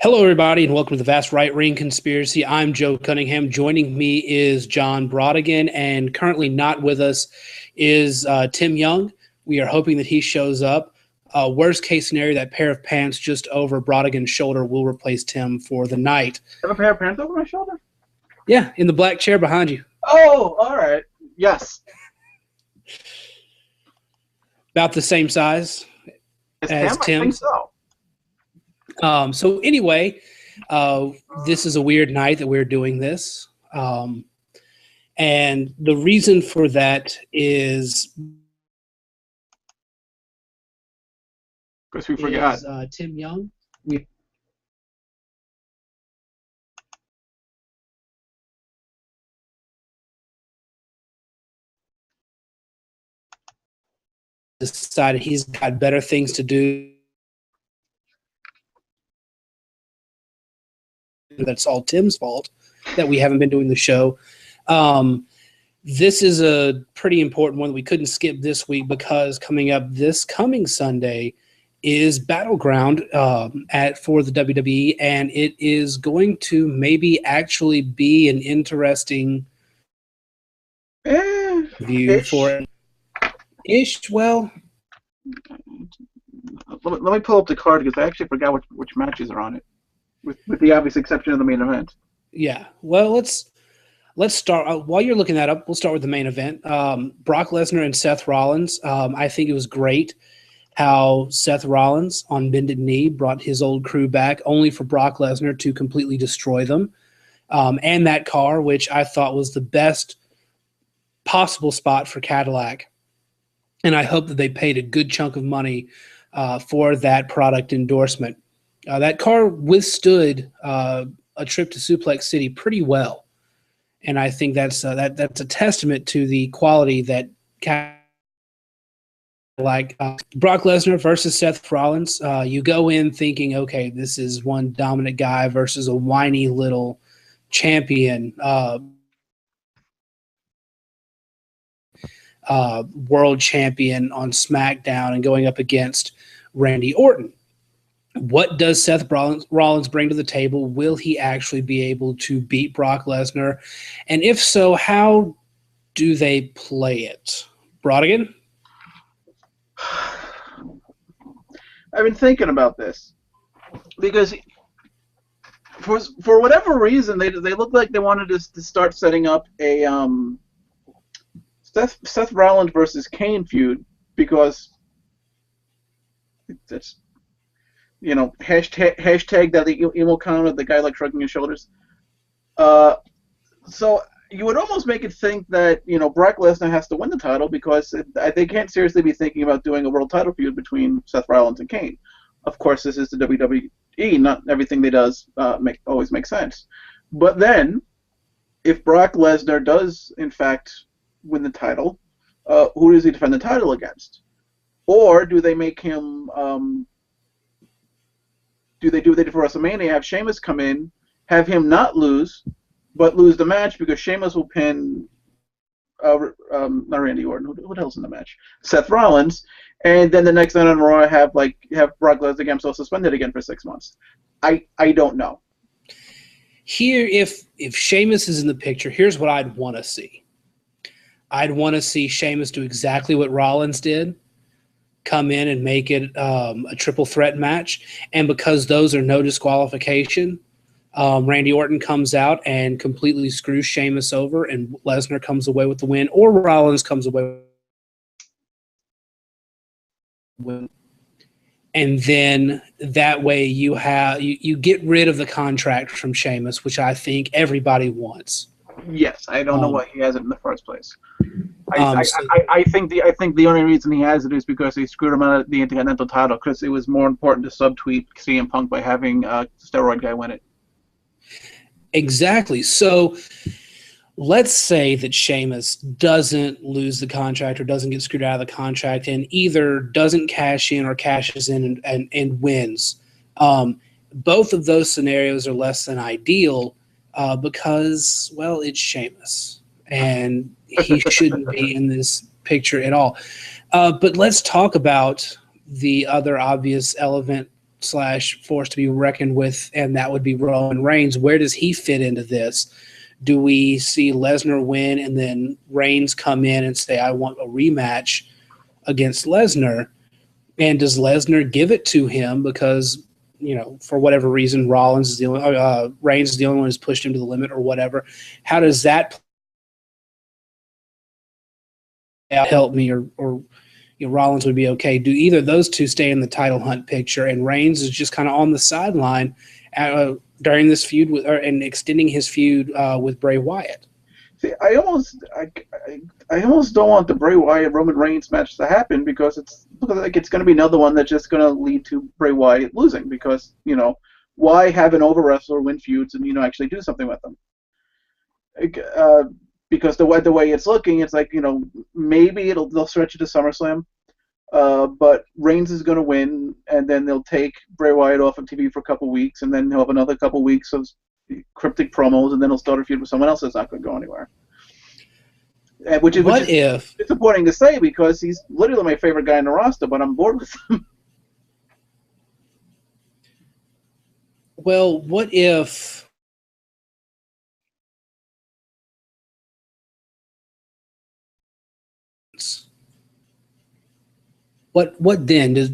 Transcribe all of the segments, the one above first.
Hello, everybody, and welcome to the Vast Right Ring Conspiracy. I'm Joe Cunningham. Joining me is John Brodigan, and currently not with us is Tim Young. We are hoping that he shows up. Worst case scenario, that pair of pants just over Brodigan's shoulder will replace Tim for the night. Have a pair of pants over my shoulder? Yeah, in the black chair behind you. Oh, all right. Yes. About the same size as Tim. I think so. So anyway, this is a weird night that we're doing this. And the reason for that is Because we forgot. Tim Young. Decided he's got better things to do. That's all Tim's fault that we haven't been doing the show. This is a pretty important one that we couldn't skip this week because coming up this coming Sunday is Battleground for the WWE, and it is going to maybe actually be an interesting view for ish. Well, let me pull up the card because I actually forgot which matches are on it, with the obvious exception of the main event. Yeah. Well, let's start. While you're looking that up, we'll start with the main event. Brock Lesnar and Seth Rollins. I think it was great how Seth Rollins on bended knee brought his old crew back, only for Brock Lesnar to completely destroy them. And that car, which I thought was the best possible spot for Cadillac. And I hope that they paid a good chunk of money for that product endorsement. That car withstood a trip to Suplex City pretty well. And I think that's a testament to the quality that Brock Lesnar versus Seth Rollins. You go in thinking, okay, this is one dominant guy versus a whiny little champion, world champion on SmackDown, and going up against Randy Orton. What does Seth Rollins bring to the table? Will he actually be able to beat Brock Lesnar? And if so, how do they play it? Brodigan? I've been thinking about this because for whatever reason they look like they wanted to start setting up a Seth Rollins versus Kane feud, because that's, hashtag that the emo comment of the guy like shrugging his shoulders. So you would almost make it think that Brock Lesnar has to win the title, because they can't seriously be thinking about doing a world title feud between Seth Rollins and Kane. Of course, this is the WWE. Not everything they does always makes sense. But then, if Brock Lesnar does in fact win the title, who does he defend the title against? Or do they make him? Do they do what they did for WrestleMania? Have Sheamus come in, have him not lose, but lose the match because Sheamus will pin not Randy Orton. Who the hell's in the match? Seth Rollins, and then the next night on Raw have Brock Lesnar get himself suspended again for 6 months. I don't know. Here, if Sheamus is in the picture, here's what I'd want to see. I'd want to see Sheamus do exactly what Rollins did, come in and make it a triple threat match, and because those are no disqualification, Randy Orton comes out and completely screws Sheamus over, and Lesnar comes away with the win, or Rollins comes away with the win. And then that way you get rid of the contract from Sheamus, which I think everybody wants. Yes, I don't know why he has it in the first place. I think the only reason he has it is because they screwed him out of the Intercontinental title, because it was more important to subtweet CM Punk by having a steroid guy win it. Exactly. So let's say that Sheamus doesn't lose the contract or doesn't get screwed out of the contract, and either doesn't cash in or cashes in and wins. Both of those scenarios are less than ideal because, well, it's Sheamus, and he shouldn't be in this picture at all. But let's talk about the other obvious element slash force to be reckoned with, and that would be Roman Reigns. Where does he fit into this? Do we see Lesnar win and then Reigns come in and say, I want a rematch against Lesnar? And does Lesnar give it to him because, for whatever reason, Reigns is the only one who's pushed him to the limit or whatever? How does that help me, or Rollins would be okay? Do either of those two stay in the title hunt picture, and Reigns is just kind of on the sideline during this feud and extending his feud with Bray Wyatt? See, I almost don't want the Bray Wyatt Roman Reigns match to happen because it's going to be another one that's just going to lead to Bray Wyatt losing because why have an over wrestler win feuds and actually do something with them? Because the way it's looking, it's like maybe they'll stretch it to SummerSlam, but Reigns is going to win, and then they'll take Bray Wyatt off of TV for a couple weeks, and then he'll have another couple weeks of cryptic promos, and then he'll start a feud with someone else that's not going to go anywhere. Which is disappointing to say because he's literally my favorite guy in the roster, but I'm bored with him. Well, what if what then does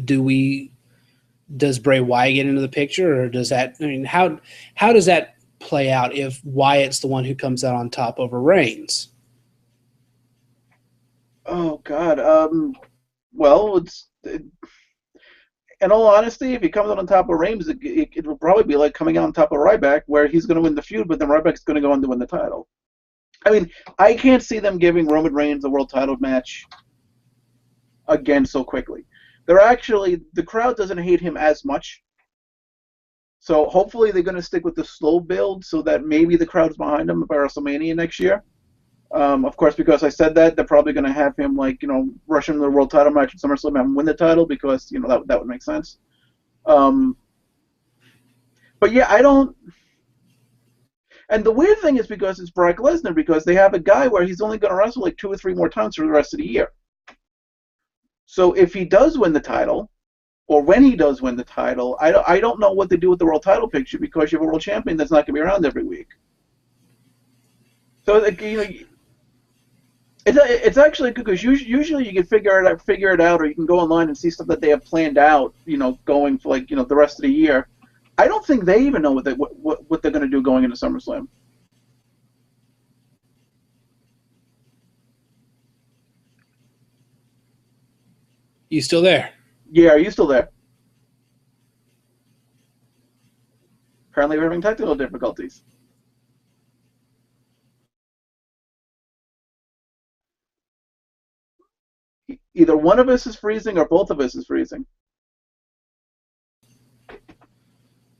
Bray Wyatt get into the picture, or does that? I mean, how does that play out if Wyatt's the one who comes out on top over Reigns? Oh God. Well, in all honesty, if he comes out on top of Reigns, it will probably be like coming out on top of Ryback, where he's going to win the feud, but then Ryback's going to go on to win the title. I mean, I can't see them giving Roman Reigns a world title match again so quickly. The crowd doesn't hate him as much. So hopefully they're going to stick with the slow build so that maybe the crowd's behind him by WrestleMania next year. Of course, because I said that, they're probably going to have him rush into the world title match at SummerSlam and win the title because that would make sense. But yeah, I don't. And the weird thing is because it's Brock Lesnar, because they have a guy where he's only going to wrestle 2 or 3 more times for the rest of the year. So if he does win the title, or when he does win the title, I don't know what to do with the world title picture because you have a world champion that's not going to be around every week. So it's actually good because usually you can figure it out, or you can go online and see stuff that they have planned out, going for the rest of the year. I don't think they even know what they're going to do going into SummerSlam. You still there? Yeah, are you still there? Apparently we're having technical difficulties. Either one of us is freezing or both of us is freezing.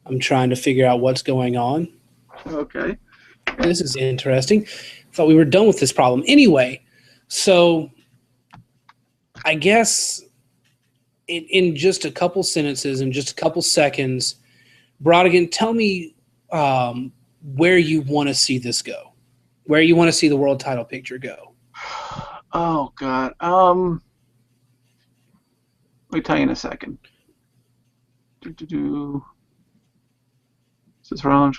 I'm trying to figure out what's going on. Okay. This is interesting. Thought we were done with this problem. Anyway, so I guess in just a couple sentences, in just a couple seconds, Brodigan, tell me where you want to see this go, where you want to see the world title picture go. Oh, God. Let me tell you in a second. Is this Rollins?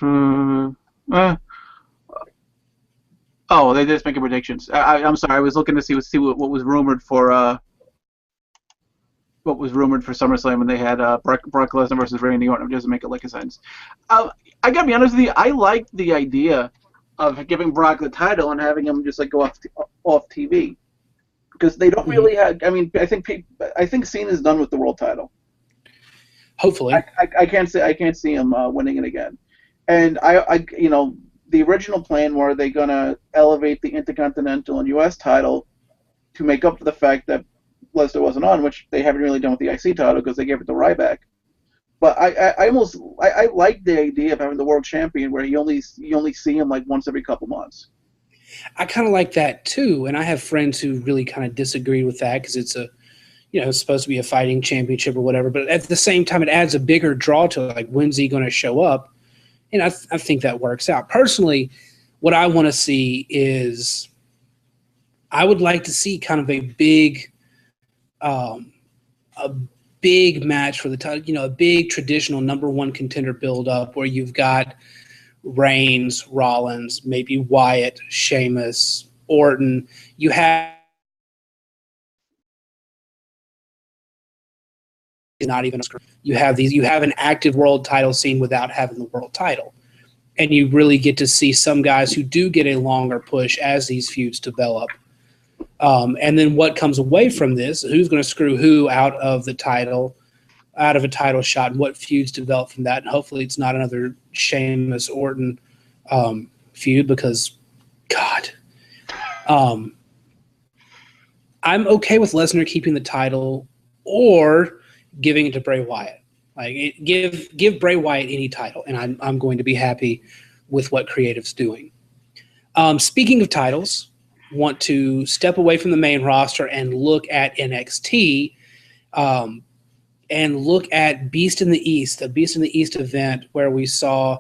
Oh, they just making predictions. I'm sorry. I was looking to see what was rumored for SummerSlam when they had Brock Lesnar versus Randy Orton. It doesn't make a sense. I gotta be honest with you. I like the idea of giving Brock the title and having him just go off TV. Because they don't really have. I mean, I think Cena's done with the world title. Hopefully, I can't see him winning it again. And the original plan were they gonna elevate the Intercontinental and U.S. title to make up for the fact that Lesnar wasn't on, which they haven't really done with the IC title because they gave it to Ryback. But I like the idea of having the world champion where you only see him once every couple months. I kind of like that too, and I have friends who really kind of disagree with that because it's it's supposed to be a fighting championship or whatever. But at the same time, it adds a bigger draw to it. When's he going to show up? And I think that works out. Personally, what I want to see is I would like to see kind of a big big match for the title, you know, a big traditional #1 contender build up where you've got Reigns, Rollins, maybe Wyatt, Sheamus, Orton. You have not even you have an active world title scene without having the world title. And you really get to see some guys who do get a longer push as these feuds develop. And then what comes away from this, who's going to screw who out of the title, out of a title shot, and what feuds develop from that. And hopefully it's not another Sheamus Orton feud because, God. I'm okay with Lesnar keeping the title or giving it to Bray Wyatt. Like, give Bray Wyatt any title, and I'm going to be happy with what Creative's doing. Speaking of titles, want to step away from the main roster and look at NXT, and look at Beast in the East, the Beast in the East event where we saw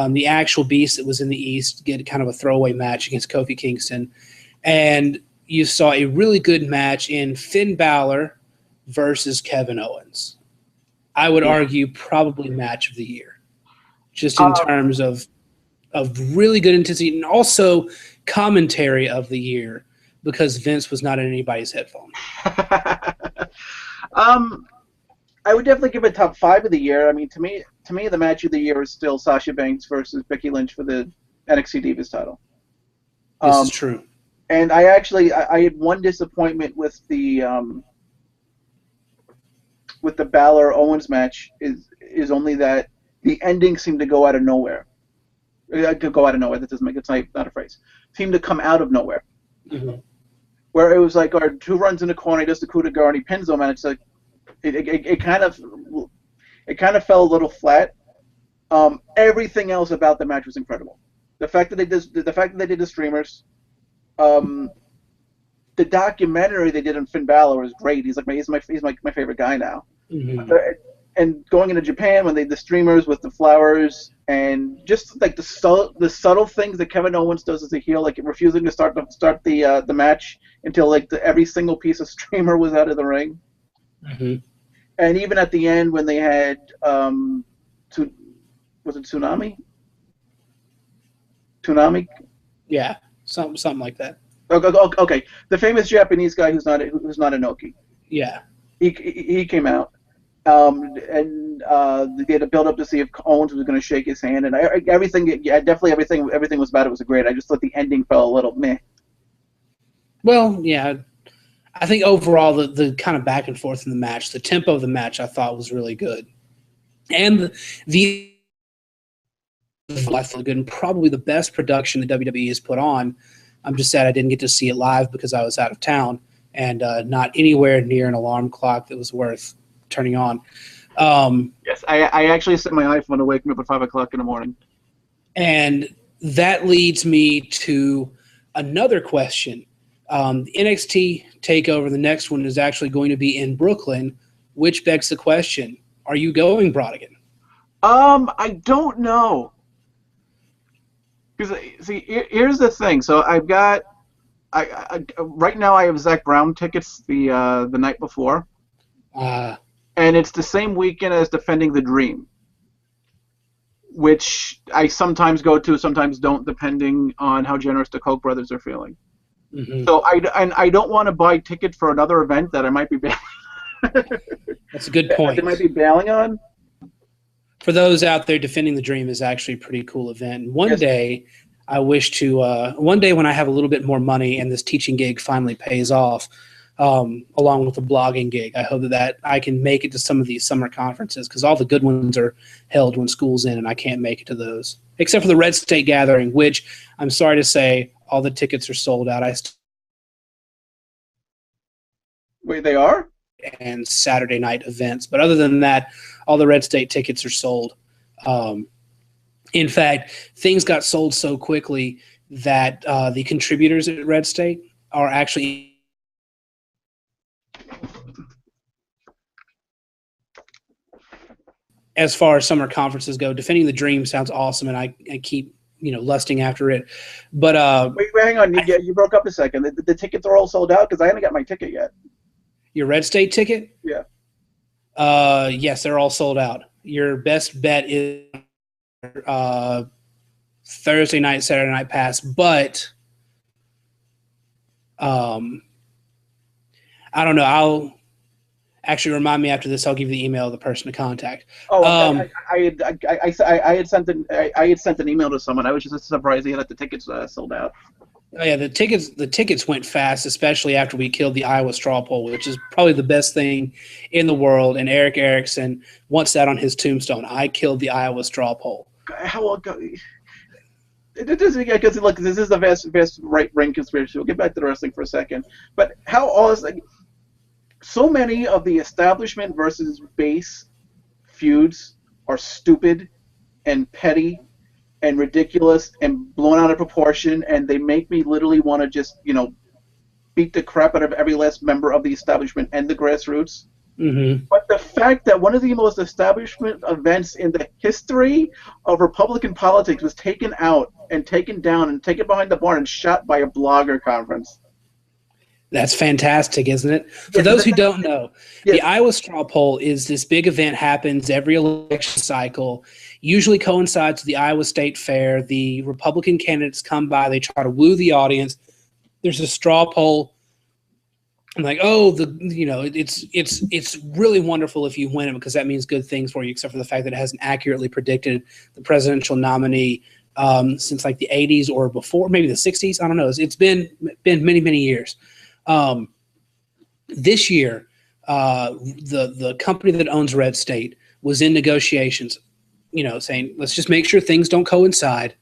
the actual Beast that was in the East get kind of a throwaway match against Kofi Kingston, and you saw a really good match in Finn Balor versus Kevin Owens. I would argue probably match of the year, just in terms of really good intensity, and also commentary of the year because Vince was not in anybody's headphone. I would definitely give it top 5 of the year. I mean, to me, the match of the year is still Sasha Banks versus Becky Lynch for the NXT Divas title. This is true. And I had one disappointment with the Balor Owens match is only that the ending seemed to go out of nowhere. To go out of nowhere. That doesn't make it's not a phrase. Seemed to come out of nowhere. Mm-hmm. Where it was like, our 2 runs in the corner, he does the coup de grace, and he pins him, and it's like it kind of fell a little flat. Everything else about the match was incredible. The fact that they did the streamers, the documentary they did on Finn Balor was great. He's my favorite guy now. Mm-hmm. And going into Japan when they did the streamers with the flowers and just like the subtle things that Kevin Owens does as a heel, like refusing to start the match until like every single piece of streamer was out of the ring. Mm-hmm. And even at the end when they had was it Tsunami? Yeah, something like that. Okay. The famous Japanese guy who's not Inoki. Yeah. He came out. And they had to build up to see if Owens was going to shake his hand, and everything was about it was great. I just thought the ending fell a little meh. Well, yeah, I think overall the kind of back and forth in the match, the tempo of the match, I thought was really good, and I feel good, and probably the best production the WWE has put on. I'm just sad I didn't get to see it live because I was out of town and not anywhere near an alarm clock that was worth turning on. Yes, I actually set my iPhone to wake me up at 5 o'clock in the morning. And that leads me to another question. The NXT TakeOver, the next one, is actually going to be in Brooklyn, which begs the question, are you going, Brodigan? I don't know. Because, see, here's the thing. So I've got, right now I have Zach Brown tickets the night before. And it's the same weekend as Defending the Dream, which I sometimes go to, sometimes don't, depending on how generous the Koch brothers are feeling. Mm-hmm. So I don't want to buy tickets for another event that I might be bailing. That's a good point. They might be bailing on. For those out there, Defending the Dream is actually a pretty cool event. And one day, I wish to, one day when I have a little bit more money and this teaching gig finally pays off, along with the blogging gig, I hope that I can make it to some of these summer conferences because all the good ones are held when school's in and I can't make it to those. Except for the Red State Gathering, which I'm sorry to say, all the tickets are sold out. Wait, they are? And Saturday night events. But other than that, all the Red State tickets are sold. In fact, things got sold so quickly that the contributors at Red State are actually as far as summer conferences go. Defending the Dream sounds awesome, and I keep lusting after it. But wait, hang on. You broke up a second. The tickets are all sold out because I haven't got my ticket yet. Your Red State ticket? Yeah. Yes, they're all sold out. Your best bet is Thursday night, Saturday night pass, but I don't know. I'll actually remind me after this. I'll give you the email of the person to contact. Oh, I had sent an email to someone. I was just surprised he had the tickets sold out. Oh yeah, the tickets went fast, especially after we killed the Iowa straw poll, which is probably the best thing in the world. And Eric Erickson wants that on his tombstone. I killed the Iowa straw poll. How long ago? Because look, this is the vast right-brain conspiracy. We'll get back to the wrestling for a second. But how awesome! So many of the establishment versus base feuds are stupid and petty and ridiculous and blown out of proportion, and they make me literally want to just, beat the crap out of every last member of the establishment and the grassroots. Mm-hmm. But the fact that one of the most establishment events in the history of Republican politics was taken out and taken down and taken behind the barn and shot by a blogger conference. That's fantastic, isn't it? For those who don't know, the Iowa straw poll is this big event, happens every election cycle, usually coincides with the Iowa State Fair. The Republican candidates come by, they try to woo the audience. There's a straw poll. I'm like, it's really wonderful if you win it because that means good things for you, except for the fact that it hasn't accurately predicted the presidential nominee since like the 80s or before, maybe the 60s. I don't know. It's been many, many years. This year, the company that owns Red State was in negotiations, saying, let's just make sure things don't coincide.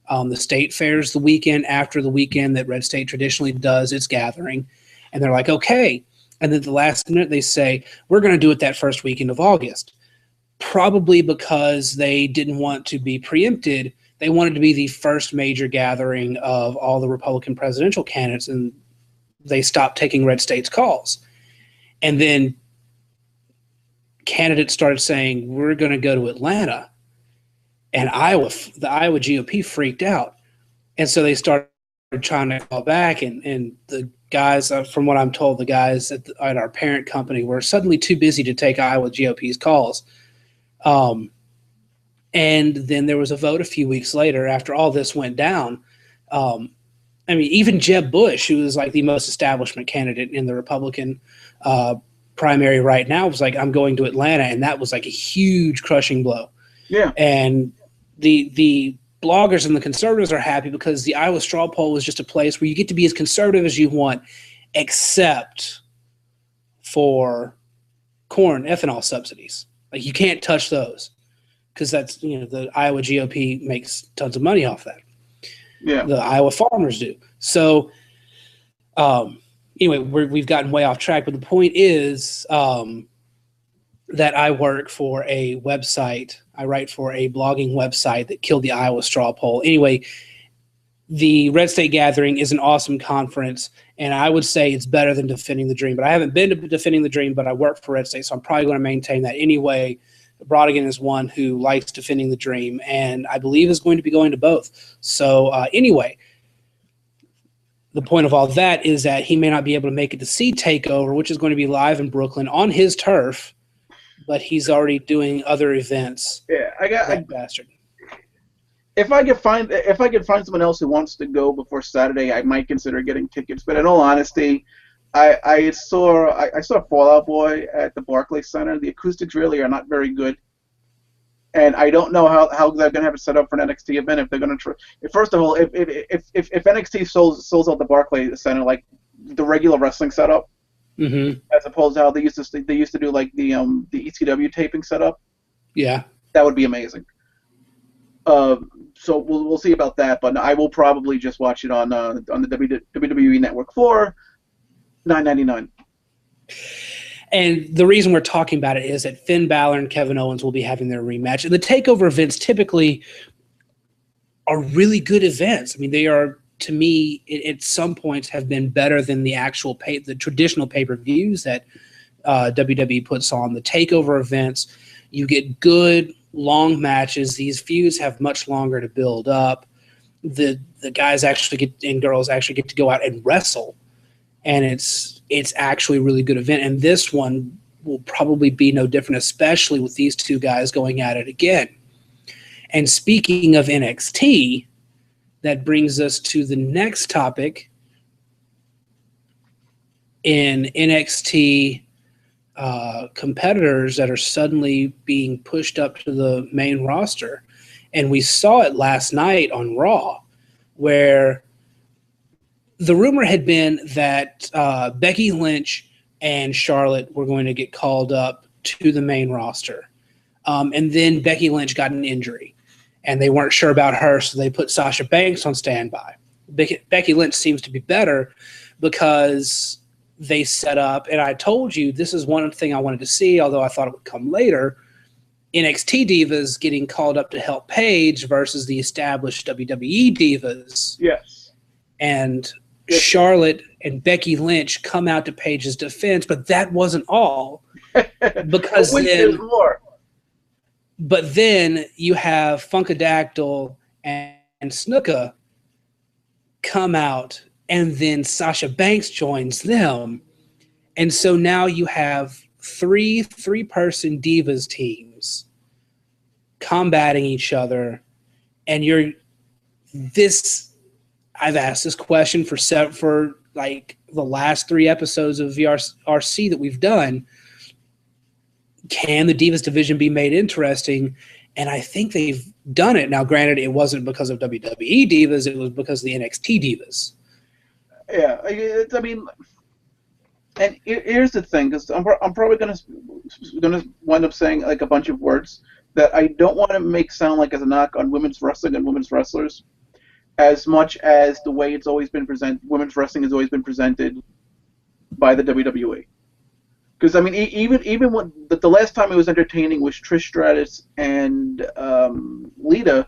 The state fair is the weekend after the weekend that Red State traditionally does its gathering. And they're like, okay. And then at the last minute, they say, we're going to do it that first weekend of August. Probably because they didn't want to be preempted. They wanted to be the first major gathering of all the Republican presidential candidates, and they stopped taking Red State's calls. And then candidates started saying, we're going to go to Atlanta. And the Iowa GOP freaked out. And so they started trying to call back. And the guys, from what I'm told, the guys at our parent company were suddenly too busy to take Iowa GOP's calls. And then there was a vote a few weeks later after all this went down. Even Jeb Bush, who is like the most establishment candidate in the Republican primary right now, was like, I'm going to Atlanta. And that was like a huge crushing blow. Yeah. And the bloggers and the conservatives are happy because the Iowa straw poll was just a place where you get to be as conservative as you want, except for corn ethanol subsidies. Like, you can't touch those because that's, the Iowa GOP makes tons of money off that. Yeah. The Iowa farmers do. So, anyway, we've gotten way off track, but the point is that I work for a website. I write for a blogging website that killed the Iowa straw poll. Anyway, the Red State Gathering is an awesome conference, and I would say it's better than Defending the Dream. But I haven't been to Defending the Dream, but I work for Red State, so I'm probably going to maintain that anyway. Brodigan is one who likes Defending the Dream, and I believe is going to be going to both. So anyway, the point of all that is that he may not be able to make it to see TakeOver, which is going to be live in Brooklyn on his turf, but he's already doing other events. Yeah, bastard. If I could find someone else who wants to go before Saturday, I might consider getting tickets. But in all honesty, I saw Fall Out Boy at the Barclays Center. The acoustics really are not very good, and I don't know how they're going to have it set up for an NXT event. If they're going to first of all, if NXT sells out the Barclays Center like the regular wrestling setup, mm-hmm. as opposed to how they used to do like the ECW taping setup, yeah, that would be amazing. So we'll see about that, but I will probably just watch it on the WWE Network for $9.99. And the reason we're talking about it is that Finn Balor and Kevin Owens will be having their rematch. And the TakeOver events typically are really good events. I mean, they are, to me, at some points have been better than the actual the traditional pay-per-views that WWE puts on. The TakeOver events, you get good long matches. These feuds have much longer to build up. The guys and girls actually get to go out and wrestle, and it's actually a really good event. And this one will probably be no different, especially with these two guys going at it again. And speaking of NXT, that brings us to the next topic in NXT competitors that are suddenly being pushed up to the main roster. And we saw it last night on Raw, where the rumor had been that Becky Lynch and Charlotte were going to get called up to the main roster. And then Becky Lynch got an injury, and they weren't sure about her, so they put Sasha Banks on standby. Becky Lynch seems to be better because they set up, and I told you this is one thing I wanted to see, although I thought it would come later, NXT divas getting called up to help Paige versus the established WWE divas. Yes. And Charlotte and Becky Lynch come out to Paige's defense, but that wasn't all. Because then, more. But then you have Funkadactyl and Snuka come out, and then Sasha Banks joins them. And so now you have three-person divas teams combating each other, and I've asked this question for like the last 3 episodes of VRRC that we've done. Can the divas division be made interesting? And I think they've done it. Now, granted, it wasn't because of WWE divas; it was because of the NXT divas. Yeah, I mean, and here's the thing, because I'm probably gonna wind up saying like a bunch of words that I don't want to make sound like as a knock on women's wrestling and women's wrestlers, as much as the way it's always been presented. Women's wrestling has always been presented by the WWE. Because I mean, even when the last time it was entertaining was Trish Stratus and Lita,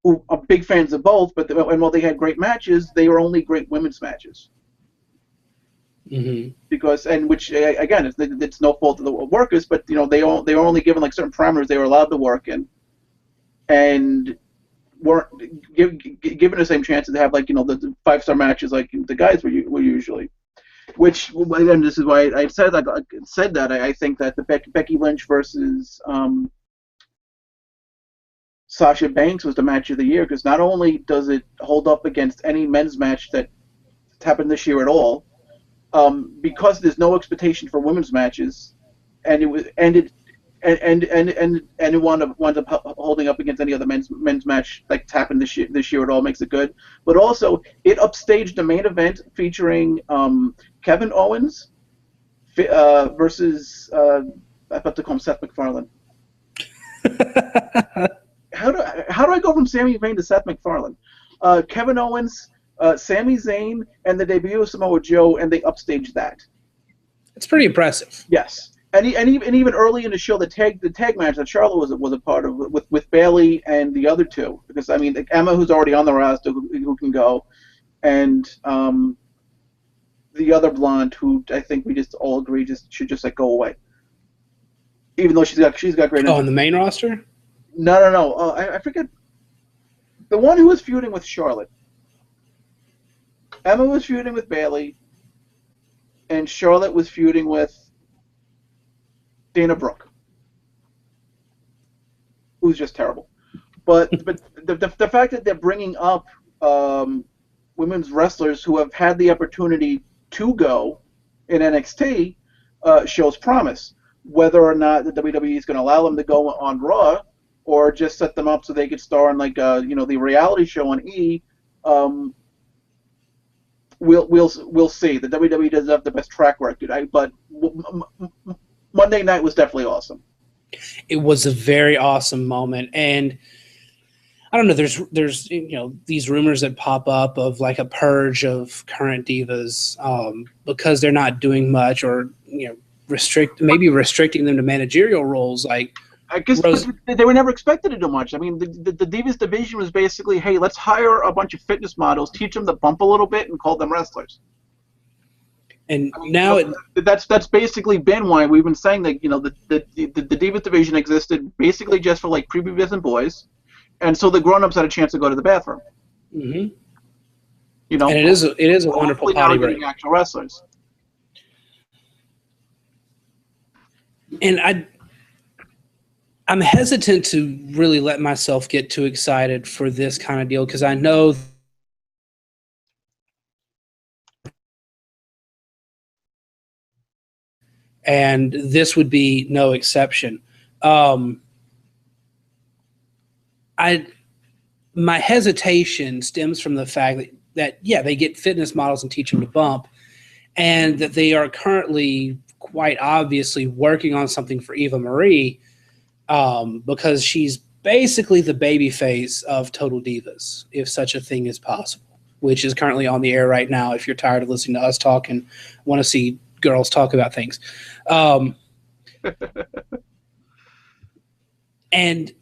who are big fans of both, but while they had great matches, they were only great women's matches. Mm-hmm. Because, and which again, it's no fault of the workers, but you know they were only given like certain parameters they were allowed to work in, and weren't given the same chances to have like the 5-star matches like the guys were usually. Which, and this is why I said that I think that the Becky Lynch versus Sasha Banks was the match of the year, because not only does it hold up against any men's match that happened this year at all, because there's no expectation for women's matches, and it wound up holding up against any other men's match like happened this year at all, makes it good. But also, it upstaged the main event featuring Kevin Owens versus I'm about to call him Seth MacFarlane. How do I go from Sami Zayn to Seth MacFarlane? Kevin Owens, Sami Zayn, and the debut of Samoa Joe, and they upstaged that. It's pretty impressive. Yes. And even early in the show, the tag match that Charlotte was a part of with Bayley and the other two, because I mean Emma, who's already on the roster, who can go, and the other blonde, who I think we just all agree should just like go away, even though she's got great. Oh, on the main roster? No. I forget the one who was feuding with Charlotte. Emma was feuding with Bayley, and Charlotte was feuding with Dana Brooke, who's just terrible. But the fact that they're bringing up women's wrestlers who have had the opportunity to go in NXT shows promise. Whether or not the WWE is going to allow them to go on Raw, or just set them up so they could star in like the reality show on E, we'll see. The WWE doesn't have the best track record, but Monday night was definitely awesome. It was a very awesome moment, and I don't know. There's these rumors that pop up of like a purge of current divas because they're not doing much, or restricting them to managerial roles. Like I guess they were never expected to do much. I mean, the divas division was basically, hey, let's hire a bunch of fitness models, teach them to bump a little bit, and call them wrestlers. And now that's basically been why we've been saying that the divas division existed basically just for like prepubescent boys, and so the grown-ups had a chance to go to the bathroom. Mm-hmm. And it is a wonderful potty break. Actual wrestlers. And I'm hesitant to really let myself get too excited for this kind of deal because I know, and this would be no exception. I My hesitation stems from the fact that yeah, they get fitness models and teach them to bump, and that they are currently quite obviously working on something for Eva Marie, because she's basically the baby face of Total Divas, if such a thing is possible, which is currently on the air right now. If you're tired of listening to us talk and want to see girls talk about things, and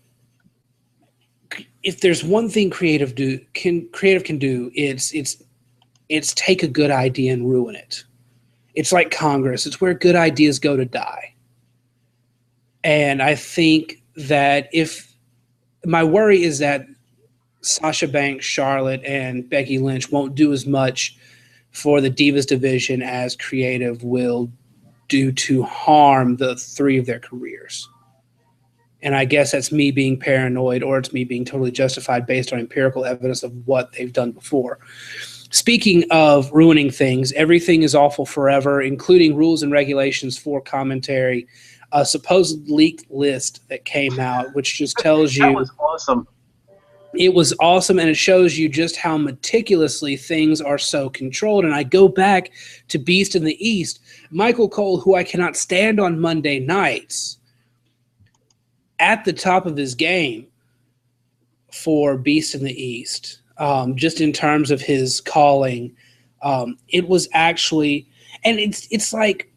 if there's one thing creative can do, it's take a good idea and ruin it. It's like Congress. It's where good ideas go to die. And I think that if my worry is that Sasha Banks, Charlotte, and Becky Lynch won't do as much for the Divas division as creative will do to harm the three of their careers. And I guess that's me being paranoid, or it's me being totally justified based on empirical evidence of what they've done before. Speaking of ruining things, Everything is Awful Forever, including rules and regulations for commentary, a supposed leaked list that came out, which just tells you That was awesome. It was awesome, and it shows you just how meticulously things are so controlled. And I go back to Beast in the East. Michael Cole, who I cannot stand on Monday nights, at the top of his game for Beast in the East, just in terms of his calling. It was actually, and it's like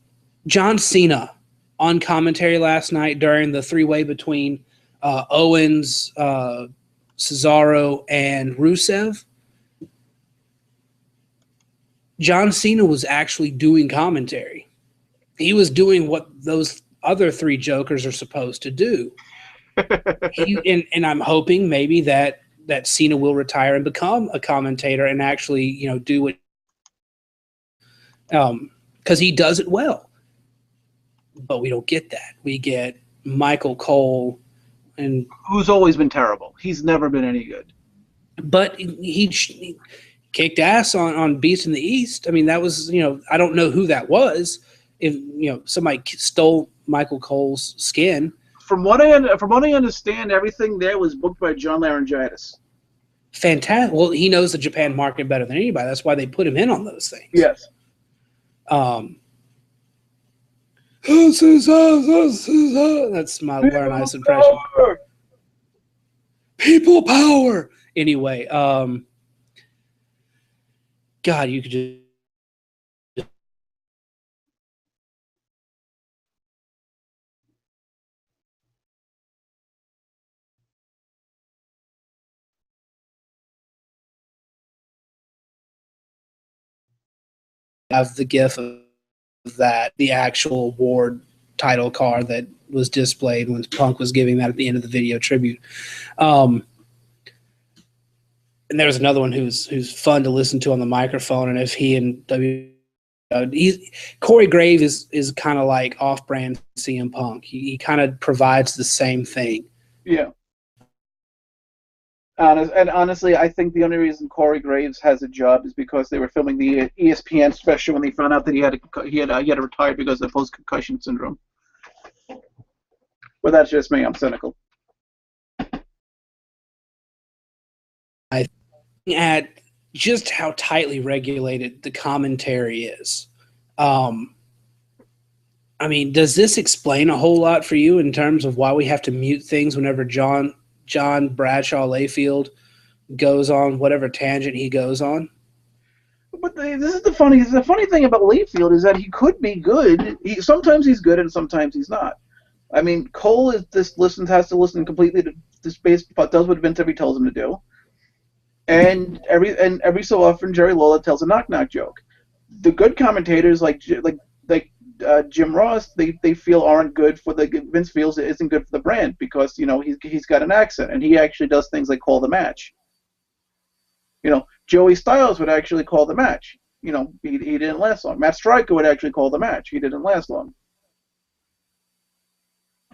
John Cena on commentary last night during the three-way between Owens, Cesaro, and Rusev. John Cena was actually doing commentary. He was doing what those other three jokers are supposed to do. And I'm hoping maybe that Cena will retire and become a commentator and actually, do what, because he does it well. But we don't get that. We get Michael Cole, and who's always been terrible. He's never been any good. But he kicked ass on Beast in the East. I mean, that was, I don't know who that was. If somebody stole Michael Cole's skin. From what I understand, everything there was booked by John Laryngitis. Fantastic. Well, he knows the Japan market better than anybody. That's why they put him in on those things. Yes. That's my Laryngitis impression. People power. Anyway, God, you could just. Have the gif of that, the actual award title card that was displayed when Punk was giving that at the end of the video tribute. And there's another one who's fun to listen to on the microphone. And if he and Corey Graves is kind of like off-brand CM Punk. He kind of provides the same thing. Yeah. And honestly, I think the only reason Corey Graves has a job is because they were filming the ESPN special when they found out that he had to retire because of post-concussion syndrome. But that's just me. I'm cynical. I think at just how tightly regulated the commentary is. I mean, does this explain a whole lot for you in terms of why we have to mute things whenever John Bradshaw Layfield goes on whatever tangent he goes on? But the funny thing about Layfield is that he could be good. Sometimes he's good and sometimes he's not. I mean, Cole has to listen completely to this base, but does what Vince tells him to do. And every so often Jerry Lawler tells a knock-knock joke. The good commentators like Jim Ross, they feel aren't good for Vince feels it isn't good for the brand because he's got an accent and he actually does things like call the match. Joey Styles would actually call the match. He didn't last long. Matt Stryker would actually call the match. He didn't last long.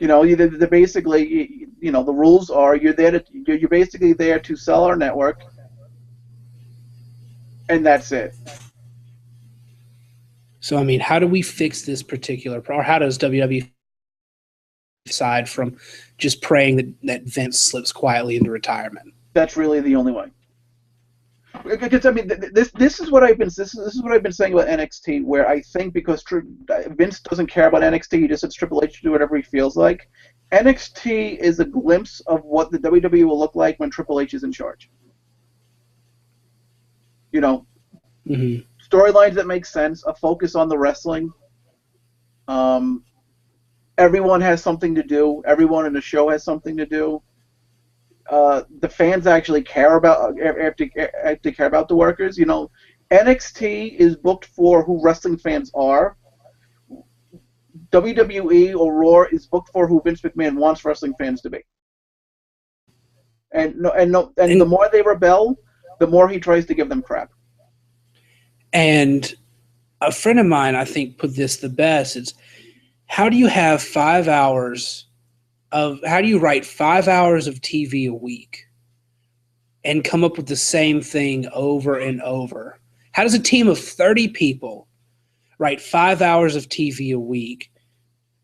They're basically, the rules are you're basically there to sell our network, and that's it. So, I mean, how do we fix this particular or how does WWE aside from just praying that Vince slips quietly into retirement? That's really the only way. Because I mean, this is what I've been saying about NXT, where I think because Vince doesn't care about NXT, he just lets Triple H do whatever he feels like. NXT is a glimpse of what the WWE will look like when Triple H is in charge. Storylines that make sense, a focus on the wrestling. Everyone has something to do. Everyone in the show has something to do. The fans actually care about have to care about the workers. NXT is booked for who wrestling fans are. WWE or Raw is booked for who Vince McMahon wants wrestling fans to be. And the more they rebel, the more he tries to give them crap. And a friend of mine, I think, put this the best. It's how do you have 5 hours how do you write 5 hours of TV a week and come up with the same thing over and over? How does a team of 30 people write 5 hours of TV a week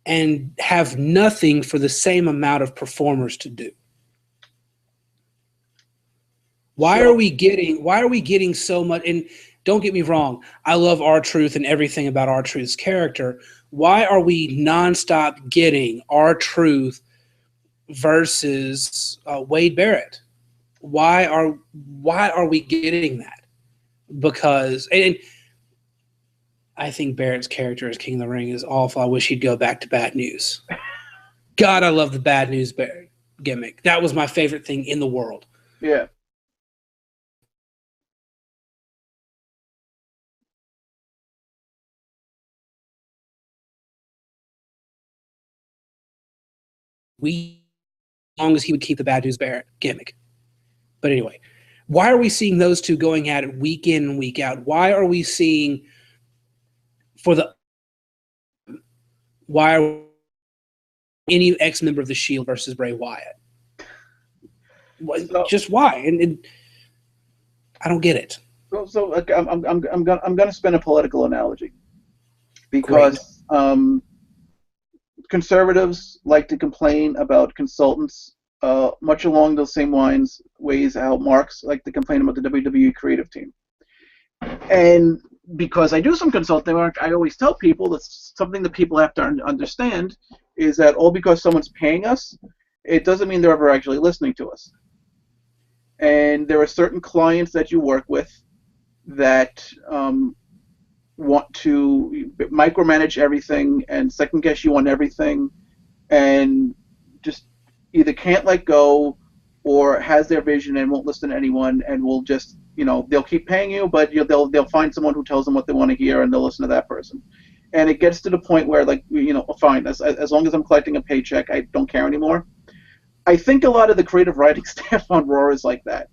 and have nothing for the same amount of performers to do? Why are we getting so much? And don't get me wrong, I love R-Truth and everything about R-Truth's character. Why are we nonstop getting R-Truth versus Wade Barrett? Why are we getting that? Because and I think Barrett's character as King of the Ring is awful. I wish he'd go back to Bad News. God, I love the Bad News Barrett gimmick. That was my favorite thing in the world. Yeah. As long as he would keep the Bad News Barrett gimmick. But anyway, why are we seeing those two going at it week in and week out? Why are we seeing why are any ex-member of the Shield versus Bray Wyatt? Just why? And I don't get it. So I'm gonna spin a political analogy because conservatives like to complain about consultants, much along those same ways how Marx like to complain about the WWE creative team. And because I do some consulting work, I always tell people that something that people have to understand is that all because someone's paying us, it doesn't mean they're ever actually listening to us. And there are certain clients that you work with that want to micromanage everything and second guess you on everything and just either can't let go or has their vision and won't listen to anyone and will just, they'll keep paying you, but they'll find someone who tells them what they want to hear and they'll listen to that person. And it gets to the point where, fine, as long as I'm collecting a paycheck, I don't care anymore. I think a lot of the creative writing staff on Raw is like that.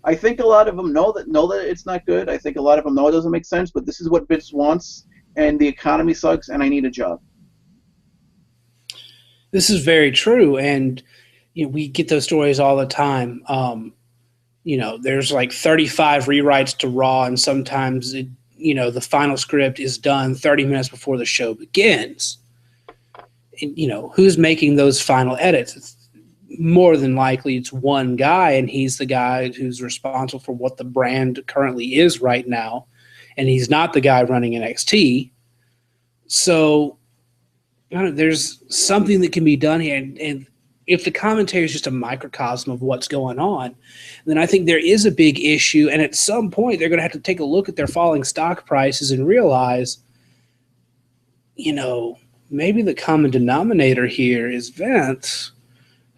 I think a lot of them know that it's not good. I think a lot of them know it doesn't make sense, but this is what Vince wants, and the economy sucks, and I need a job. This is very true, and we get those stories all the time. There's like 35 rewrites to Raw, and sometimes the final script is done 30 minutes before the show begins. And, who's making those final edits? It's more than likely it's one guy, and he's the guy who's responsible for what the brand currently is right now, and he's not the guy running NXT. So there's something that can be done here, and if the commentary is just a microcosm of what's going on, then I think there is a big issue, and at some point they're going to have to take a look at their falling stock prices and realize, maybe the common denominator here is Vince,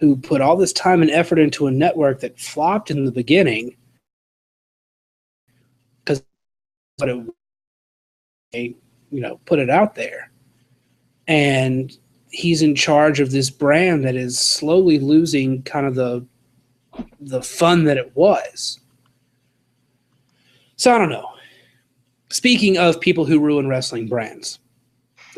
who put all this time and effort into a network that flopped in the beginning because put it out there. And he's in charge of this brand that is slowly losing kind of the fun that it was. So I don't know. Speaking of people who ruin wrestling brands,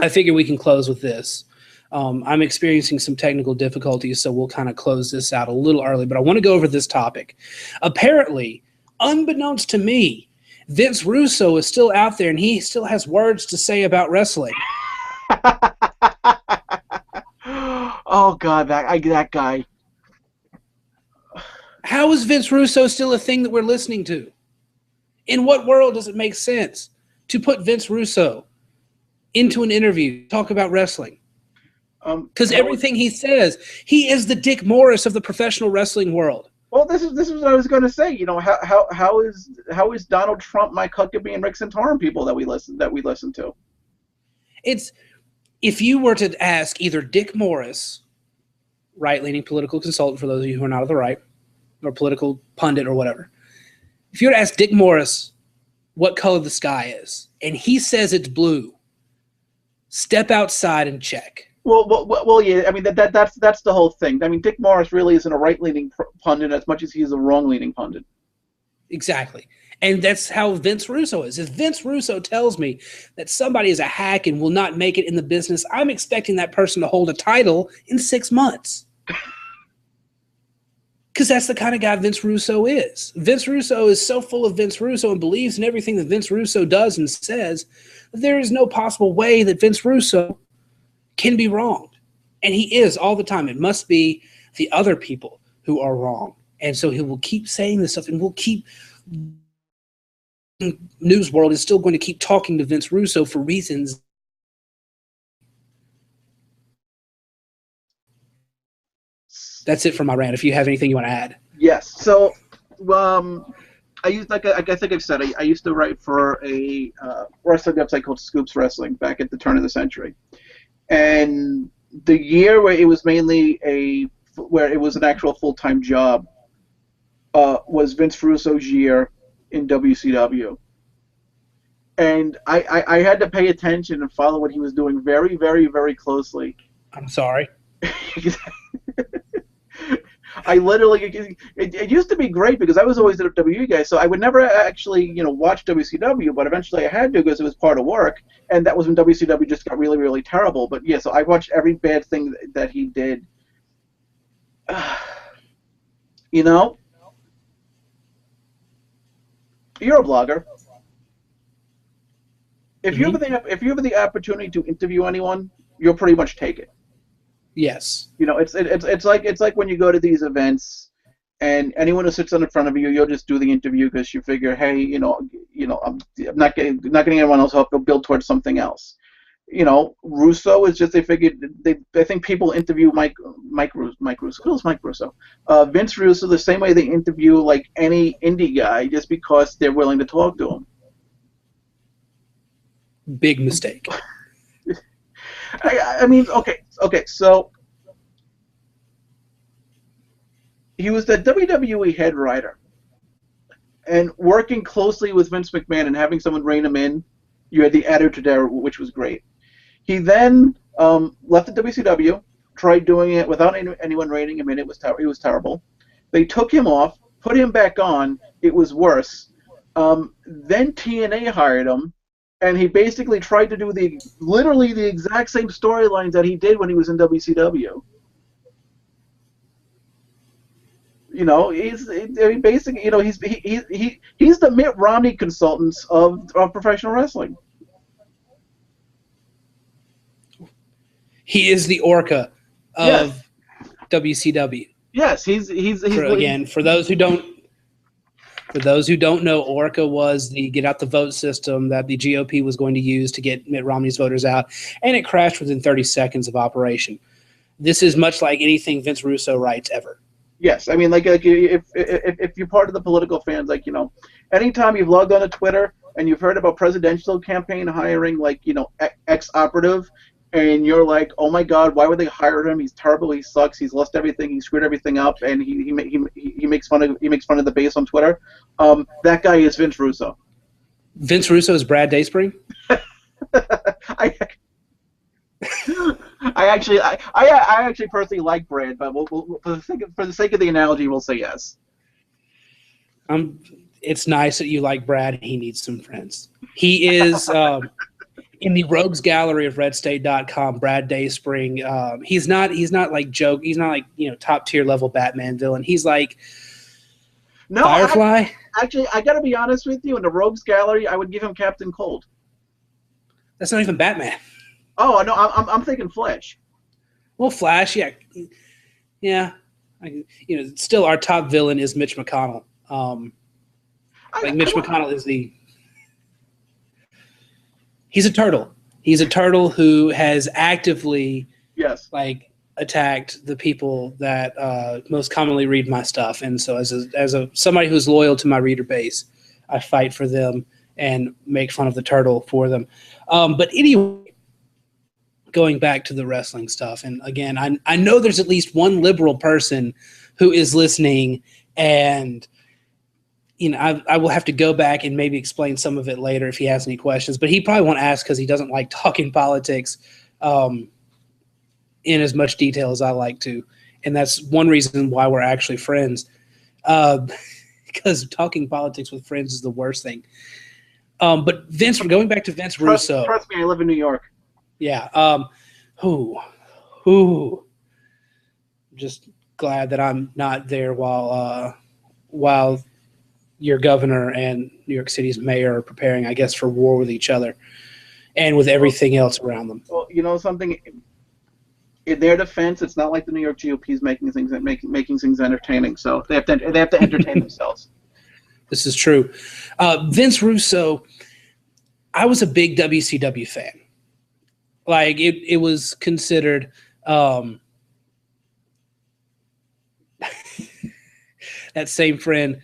I figure we can close with this. I'm experiencing some technical difficulties, so we'll kind of close this out a little early. But I want to go over this topic. Apparently, unbeknownst to me, Vince Russo is still out there, and he still has words to say about wrestling. Oh God, that guy. How is Vince Russo still a thing that we're listening to? In what world does it make sense to put Vince Russo into an interview to talk about wrestling? Because everything he says, he is the Dick Morris of the professional wrestling world. Well, this is what I was going to say. You know, how is Donald Trump, Mike Huckabee, and Rick Santorum people that we listen to? It's, if you were to ask either Dick Morris, right-leaning political consultant for those of you who are not of the right, or political pundit or whatever, if you were to ask Dick Morris what color the sky is, and he says it's blue, step outside and check. Well, yeah. I mean, that's the whole thing. I mean, Dick Morris really isn't a right-leaning pundit as much as he is a wrong-leaning pundit. Exactly. And that's how Vince Russo is. If Vince Russo tells me that somebody is a hack and will not make it in the business, I'm expecting that person to hold a title in 6 months. Because that's the kind of guy Vince Russo is. Vince Russo is so full of Vince Russo and believes in everything that Vince Russo does and says that there is no possible way that Vince Russo can be wronged. And he is all the time. It must be the other people who are wrong. And so he will keep saying this stuff, and we'll keep news world is still going to keep talking to Vince Russo for reasons. That's it for my rant. If you have anything you want to add. Yes. So, I used, like I think I've said, I used to write for a wrestling website called Scoops Wrestling back at the turn of the century. And the year where it was mainly where it was an actual full-time job was Vince Russo's year in WCW. And I had to pay attention and follow what he was doing very, very, very closely. I'm sorry. I literally, it used to be great because I was always a WWE guy, so I would never actually, watch WCW, but eventually I had to because it was part of work, and that was when WCW just got really, really terrible. But yeah, so I watched every bad thing that he did. You're a blogger. If you have the opportunity to interview anyone, you'll pretty much take it. Yes. It's like when you go to these events, and anyone who sits in front of you, you'll just do the interview because you figure, hey, I'm not getting anyone else help. They'll build towards something else. Russo is just I think people interview Mike Russo. Who's Mike Russo? Vince Russo the same way they interview like any indie guy, just because they're willing to talk to him. Big mistake. I mean, okay, so he was the WWE head writer, and working closely with Vince McMahon and having someone rein him in, you had the Attitude Era, which was great. He then left the WCW, tried doing it without anyone reining him in. It was terrible. They took him off, put him back on. It was worse. Then TNA hired him, and he basically tried to do literally the exact same storylines that he did when he was in WCW. He's the Mitt Romney consultants of professional wrestling. He is the Orca of WCW. Yes, he's for those who don't know, Orca was the get out the vote system that the GOP was going to use to get Mitt Romney's voters out, and it crashed within 30 seconds of operation. This is much like anything Vince Russo writes ever. Yes, I mean, like if you're part of the political fans, anytime you've logged on to Twitter and you've heard about presidential campaign hiring, ex-operative, and you're like, oh my God, why would they hire him? He's terrible. He sucks. He's lost everything. He screwed everything up, and he makes fun of the base on Twitter. That guy is Vince Russo. Vince Russo is Brad Dayspring. I actually personally like Brad, but for the sake of the analogy, we'll say yes. It's nice that you like Brad. He needs some friends. He is in the rogues gallery of redstate.com, Brad Dayspring, he's not like joke. He's not like, top tier level Batman villain. He's like Firefly. Actually, I got to be honest with you. In the rogues gallery, I would give him Captain Cold. That's not even Batman. Oh no, I'm thinking Flash. Well, Flash, yeah. Still our top villain is Mitch McConnell. Mitch McConnell is he's a turtle. He's a turtle who has actively attacked the people that most commonly read my stuff. And so as somebody who's loyal to my reader base, I fight for them and make fun of the turtle for them. But anyway, going back to the wrestling stuff, and again, I know there's at least one liberal person who is listening, and I will have to go back and maybe explain some of it later if he has any questions. But he probably won't ask because he doesn't like talking politics in as much detail as I like to, and that's one reason why we're actually friends. Because talking politics with friends is the worst thing. But Vince, going back to Vince Russo. Trust me, I live in New York. Yeah. Just glad that I'm not there while your governor and New York City's mayor are preparing, I guess, for war with each other and with everything else around them. Well, something. In their defense, it's not like the New York GOP is making things entertaining. So they have to entertain themselves. This is true. Vince Russo, I was a big WCW fan. Like it was considered that same friend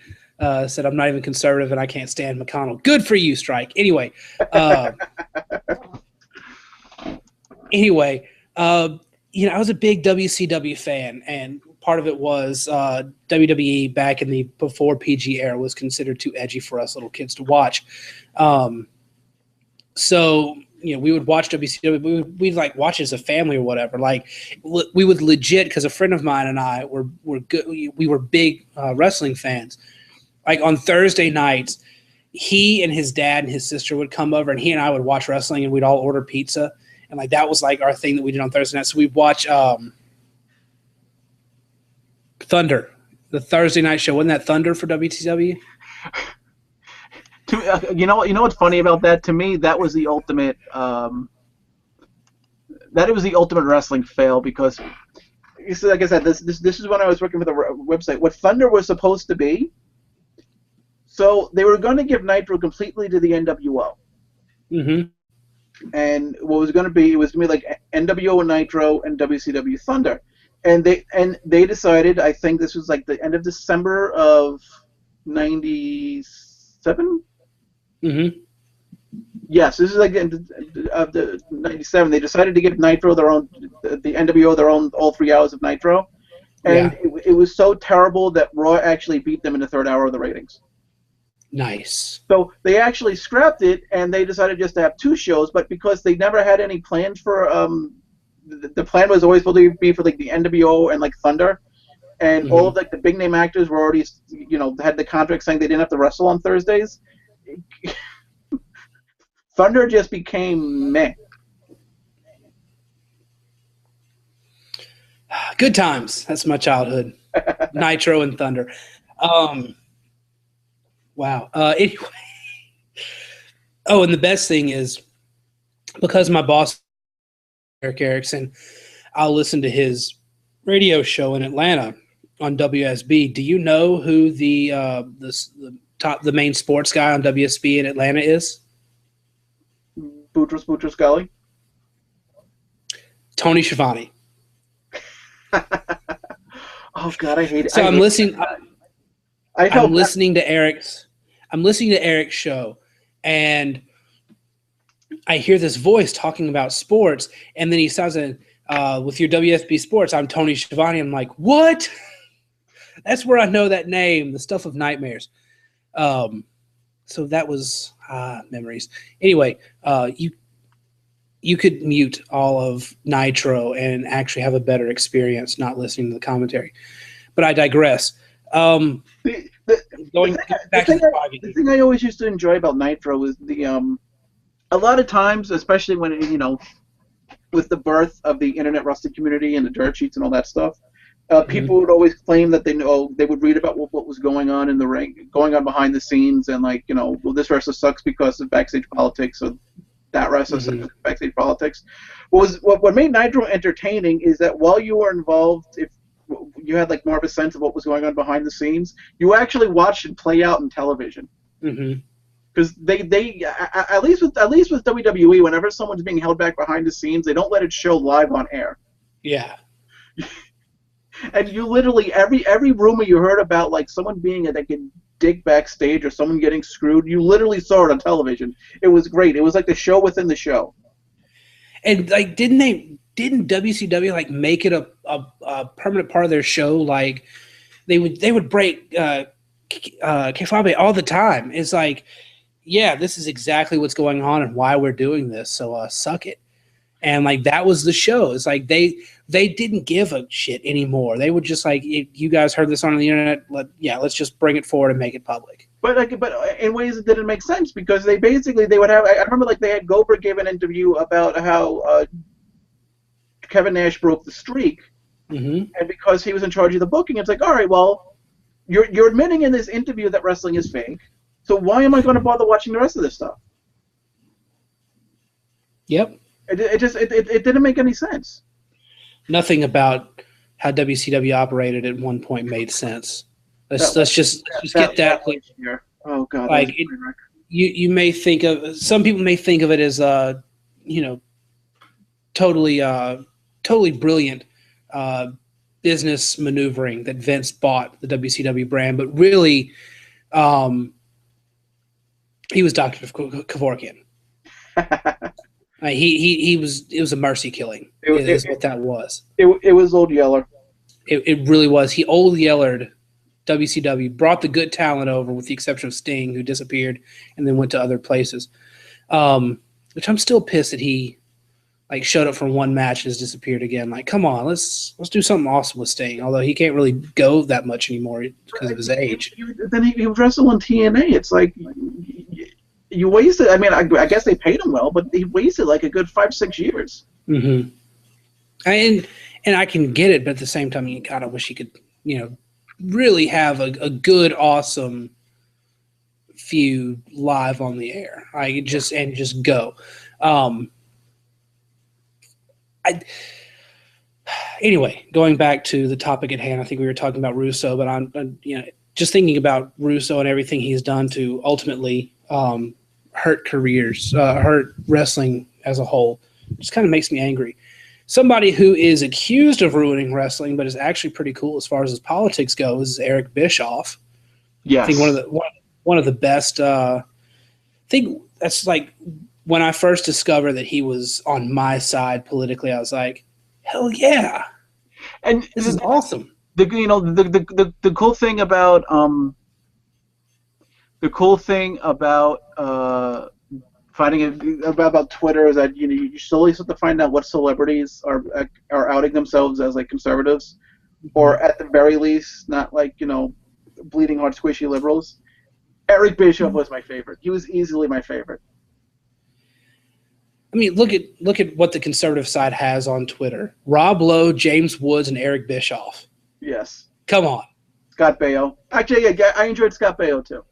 said I'm not even conservative and I can't stand McConnell. Good for you, Strike. Anyway, I was a big WCW fan, and part of it was WWE back in the before PG era was considered too edgy for us little kids to watch. So we would watch WCW. We'd like watch it as a family or whatever. Like we would legit, because a friend of mine and I were good. We were big wrestling fans. Like on Thursday nights, he and his dad and his sister would come over, and he and I would watch wrestling, and we'd all order pizza. And like that was like our thing that we did on Thursday night. So we'd watch Thunder, the Thursday night show. Wasn't that Thunder for WCW? You know what's funny about that? To me, that was the ultimate. That was the ultimate wrestling fail because, like I said, this is when I was working for the website. What Thunder was supposed to be. So they were going to give Nitro completely to the NWO. Mm-hmm. And what was going to be, it was going to be like NWO Nitro and WCW Thunder. And they decided, I think this was like the end of December of 97? Mm-hmm. Yes, this is like the end of the 97. They decided to give Nitro the NWO their own all 3 hours of Nitro. And it was so terrible that Raw actually beat them in the third hour of the ratings. Nice. So they actually scrapped it, and they decided just to have 2 shows. But because they never had any plans for, the plan was always supposed to be for like the NWO and like Thunder, and all of like the big name actors were already, had the contract saying they didn't have to wrestle on Thursdays. Thunder just became meh. Good times. That's my childhood. Nitro and Thunder. Wow. Anyway. Oh, and the best thing is, because my boss, Eric Erickson, I'll listen to his radio show in Atlanta on WSB. Do you know who the main sports guy on WSB in Atlanta is? Boutros Ghali? Tony Schiavone. Oh God, I hate it. So I'm listening to Eric's show, and I hear this voice talking about sports, and then he sounds with your WSB Sports, I'm Tony Schiavone. I'm like, what? That's where I know that name, the stuff of nightmares. So that was memories. Anyway, you could mute all of Nitro and actually have a better experience not listening to the commentary. But I digress. The thing I always used to enjoy about Nitro was the a lot of times, especially when with the birth of the internet wrestling community and the dirt sheets and all that stuff, people would always claim that they would read about what was going on in the ring, going on behind the scenes, and well, this wrestler sucks because of backstage politics, or that wrestler sucks because of backstage politics. What made Nitro entertaining is that while you were involved, if you had more of a sense of what was going on behind the scenes, you actually watched it play out in television. Because they at least with WWE, whenever someone's being held back behind the scenes, they don't let it show live on air. Yeah. And you literally every rumor you heard about someone being a dick backstage or someone getting screwed, you literally saw it on television. It was great. It was like the show within the show. And didn't WCW make it a permanent part of their show? They would break Kefabe all the time. It's yeah, this is exactly what's going on and why we're doing this. So suck it. And that was the show. It's they didn't give a shit anymore. They would just you guys heard this on the internet. Let's just bring it forward and make it public. But in ways it didn't make sense, because they would have. I remember they had Goldberg gave an interview about how Kevin Nash broke the streak, and because he was in charge of the booking, it's all right. Well, you're admitting in this interview that wrestling is fake. So why am I going to bother watching the rest of this stuff? Yep. It didn't make any sense. Nothing about how WCW operated at one point made sense. Let's just get that. Oh God. You may think of, some people may think of it as totally brilliant business maneuvering that Vince bought the WCW brand, but really, he was Dr. Kevorkian. It was a mercy killing. Is what that was. It was Old Yeller. It really was. He Old Yellered WCW, brought the good talent over, with the exception of Sting, who disappeared and then went to other places. Which I'm still pissed that he showed up for one match and has disappeared again. Come on, let's do something awesome with Sting. Although he can't really go that much anymore because of his age. Then he wrestled on TNA. It's you wasted. I mean, I guess they paid him well, but he wasted a good 5-6 years. Mm-hmm. And I can get it, but at the same time, you kind of wish he could, really have a good, awesome feud live on the air. Just go. Anyway, going back to the topic at hand, I think we were talking about Russo, but I'm just thinking about Russo and everything he's done to ultimately hurt careers, hurt wrestling as a whole. Just kind of makes me angry. Somebody who is accused of ruining wrestling, but is actually pretty cool as far as his politics goes, is Eric Bischoff. Yes. I think one of the best. I think that's when I first discovered that he was on my side politically. I was like, hell yeah, and this is awesome. The cool thing about finding about Twitter is that you slowly start to find out what celebrities are outing themselves as conservatives, or at the very least not bleeding heart squishy liberals. Eric Bischoff was my favorite. He was easily my favorite. I mean, look at what the conservative side has on Twitter: Rob Lowe, James Woods, and Eric Bischoff. Yes. Come on. Scott Baio. Actually, yeah, I enjoyed Scott Baio too.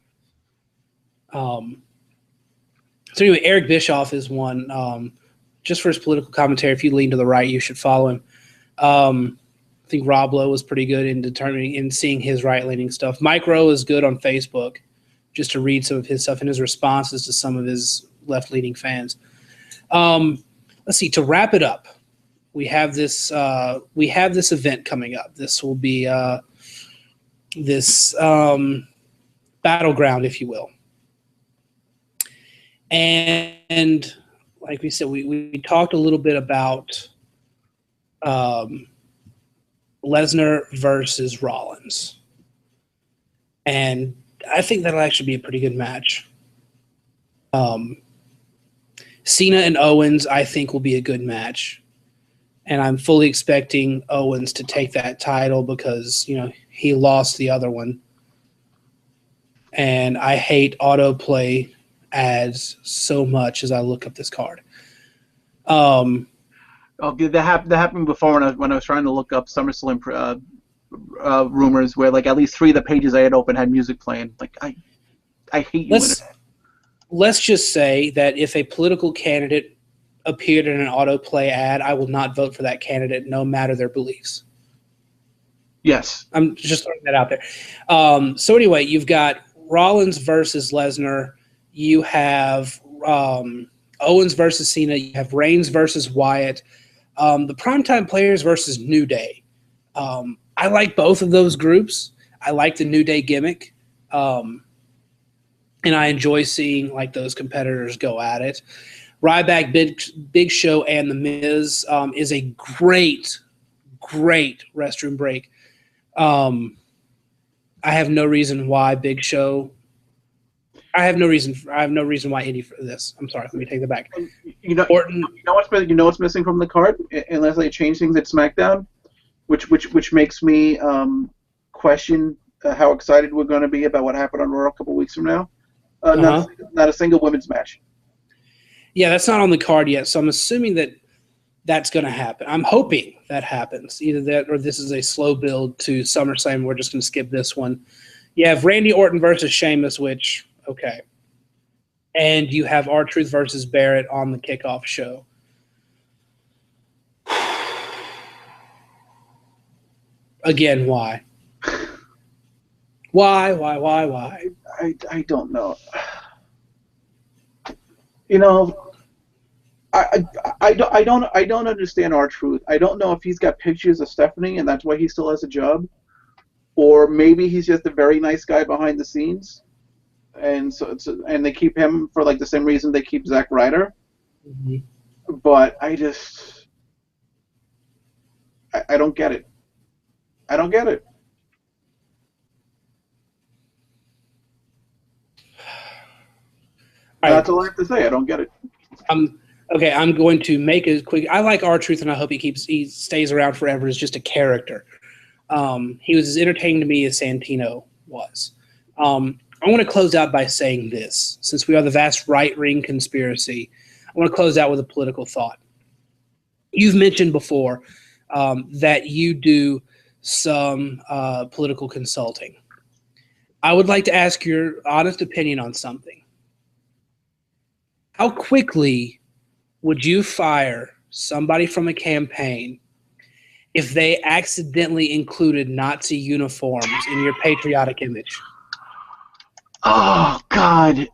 So anyway, Eric Bischoff is one. Just for his political commentary, if you lean to the right, you should follow him. I think Rob Lowe was pretty good in seeing his right-leaning stuff. Mike Rowe is good on Facebook, just to read some of his stuff and his responses to some of his left-leaning fans. Let's see. To wrap it up, we have this event coming up. This will be this battleground, if you will. And like we said, we talked a little bit about Lesnar versus Rollins. And I think that'll actually be a pretty good match. Cena and Owens, I think, will be a good match. And I'm fully expecting Owens to take that title because, he lost the other one. And I hate autoplay adds so much as I look up this card. Oh, that happened before when I was trying to look up SummerSlam rumors, where like at least 3 of the pages I had open had music playing. Like I hate you. Let's just say that if a political candidate appeared in an autoplay ad, I will not vote for that candidate, no matter their beliefs. Yes. I'm just throwing that out there. So anyway, you've got Rollins versus Lesnar. You have Owens versus Cena. You have Reigns versus Wyatt. The Primetime Players versus New Day. I like both of those groups. I like the New Day gimmick. And I enjoy seeing like those competitors go at it. Ryback, Big Show, and The Miz is a great restroom break. I have no reason why Big Show. I have no reason why any for this. I'm sorry. Let me take that back. You know Orton. You know what's missing from the card, unless they change things at SmackDown, which makes me question how excited we're going to be about what happened on Raw a couple weeks from now. Not a single women's match. Yeah, that's not on the card yet, so I'm assuming that that's going to happen. I'm hoping that happens. Either that or this is a slow build to SummerSlam. We're just going to skip this one. You have Randy Orton versus Sheamus, which, okay. And you have R-Truth versus Barrett on the kickoff show. Again, why? Why? I don't know. You know, I don't understand R-Truth. I don't know if he's got pictures of Stephanie and that's why he still has a job, or maybe he's just a very nice guy behind the scenes, and and they keep him for like the same reason they keep Zack Ryder. Mm-hmm. But I don't get it. I don't get it. That's all I have to say. I don't get it. Okay, I'm going to make it quick. I like R-Truth, and I hope he stays around forever as just a character. He was as entertaining to me as Santino was. I want to close out by saying this. Since we are the vast right-wing conspiracy, I want to close out with a political thought. You've mentioned before that you do some political consulting. I would like to ask your honest opinion on something. How quickly would you fire somebody from a campaign if they accidentally included Nazi uniforms in your patriotic image? Oh, God.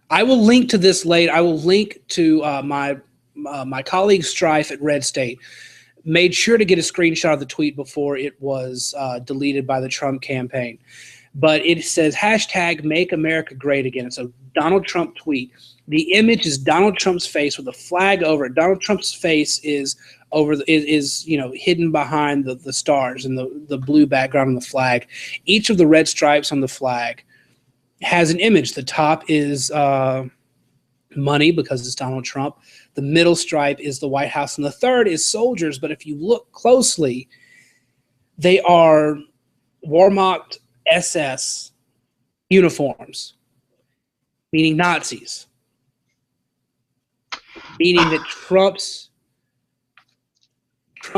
I will link to this later. I will link to my colleague Strife at Red State. Made sure to get a screenshot of the tweet before it was deleted by the Trump campaign. But it says hashtag Make America Great Again. It's a Donald Trump tweet. The image is Donald Trump's face with a flag over it. Donald Trump's face is hidden behind the stars and the blue background on the flag. Each of the red stripes on the flag has an image. The top is money because it's Donald Trump. The middle stripe is the White House, and the third is soldiers. But if you look closely, they are Wehrmacht SS uniforms, meaning Nazis, meaning that Trump's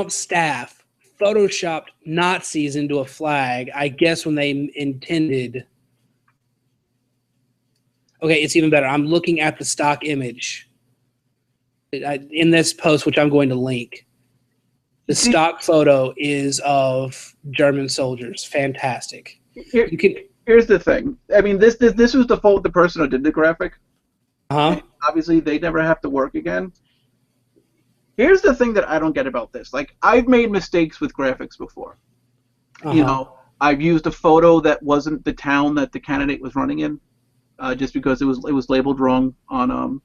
staff photoshopped Nazis into a flag, I guess when they intended. Okay, it's even better. I'm looking at the stock image in this post, which I'm going to link. The stock photo is of German soldiers. Fantastic. Here's the thing. I mean, this was the fault of the person who did the graphic. Obviously, they never have to work again. Here's the thing that I don't get about this. Like, I've made mistakes with graphics before. You know, I've used a photo that wasn't the town that the candidate was running in, just because it was labeled wrong on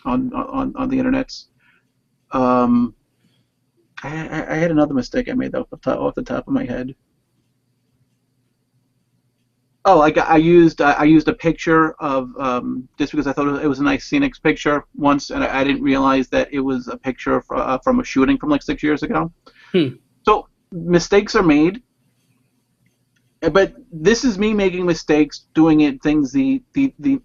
the internets. I had another mistake I made off the top of my head. Oh, I used a picture of just because I thought it was a nice scenic picture once, and I didn't realize that it was a picture from a shooting from like 6 years ago. So mistakes are made, But this is me making mistakes, doing things the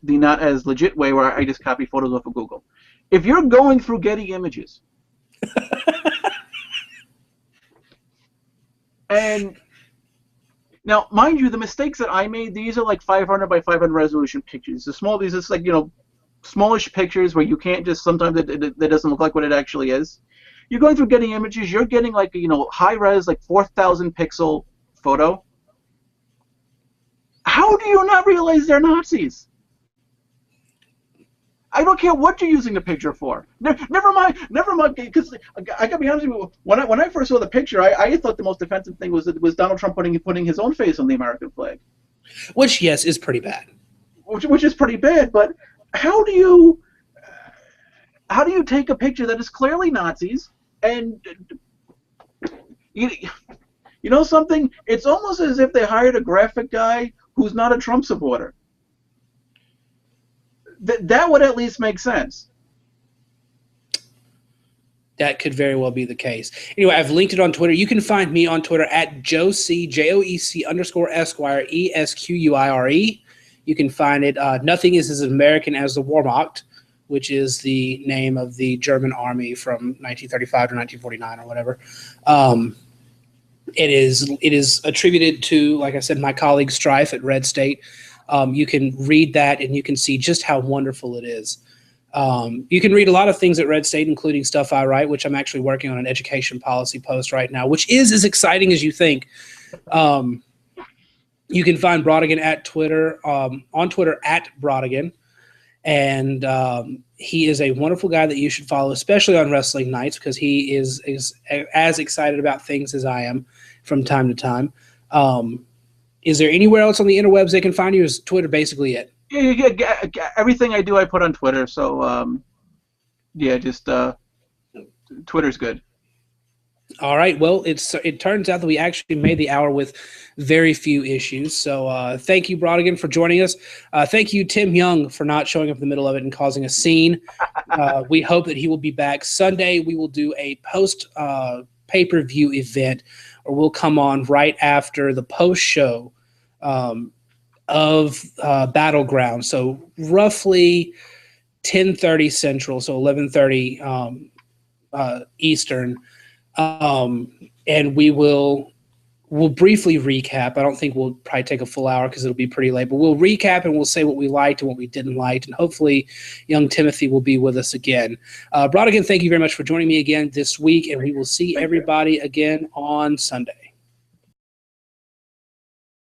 not as legit way, where I just copy photos off of Google. If you're going through Getty Images, and now, mind you, the mistakes that I made, these are like 500 by 500 resolution pictures. These are like, smallish pictures where you can't just, sometimes it doesn't look like what it actually is. You're going through Getty Images, you're getting like, high res, like 4,000 pixel photo. How do you not realize they're Nazis? I don't care what you're using the picture for. Never mind, because I gotta be honest with you, when I first saw the picture, I thought the most offensive thing was Donald Trump putting his own face on the American flag. Which, yes, is pretty bad. Which is pretty bad, but how do you take a picture that is clearly Nazis and you know something? It's almost as if they hired a graphic guy who's not a Trump supporter. That would at least make sense. That could very well be the case. Anyway, I've linked it on Twitter. You can find me on Twitter at JoeC, JoEC_Esquire, ESQUIRE. You can find it. Nothing is as American as the Wehrmacht, which is the name of the German army from 1935 to 1949 or whatever. It is attributed to, like I said, my colleague Strife at Red State. You can read that and you can see just how wonderful it is. You can read a lot of things at Red State, including stuff I write, which I'm actually working on an education policy post right now, which is as exciting as you think. You can find Brodigan at Twitter, on Twitter at Brodigan. And he is a wonderful guy that you should follow, especially on wrestling nights, because he is as excited about things as I am from time to time. Is there anywhere else on the interwebs they can find you? Is Twitter basically it? Yeah, everything I do, I put on Twitter. So, just Twitter's good. All right. Well, it turns out that we actually made the hour with very few issues. So thank you, Brodigan, for joining us. Thank you, Tim Young, for not showing up in the middle of it and causing a scene. We hope that he will be back Sunday. We will do a post pay-per-view event, or we'll come on right after the post show of Battleground. So roughly 10:30 Central, so 11:30 Eastern. And we'll briefly recap. I don't think we'll probably take a full hour because it'll be pretty late, but we'll recap and we'll say what we liked and what we didn't like. And hopefully young Timothy will be with us again. Brodigan, thank you very much for joining me again this week, and we will see everybody again on Sunday.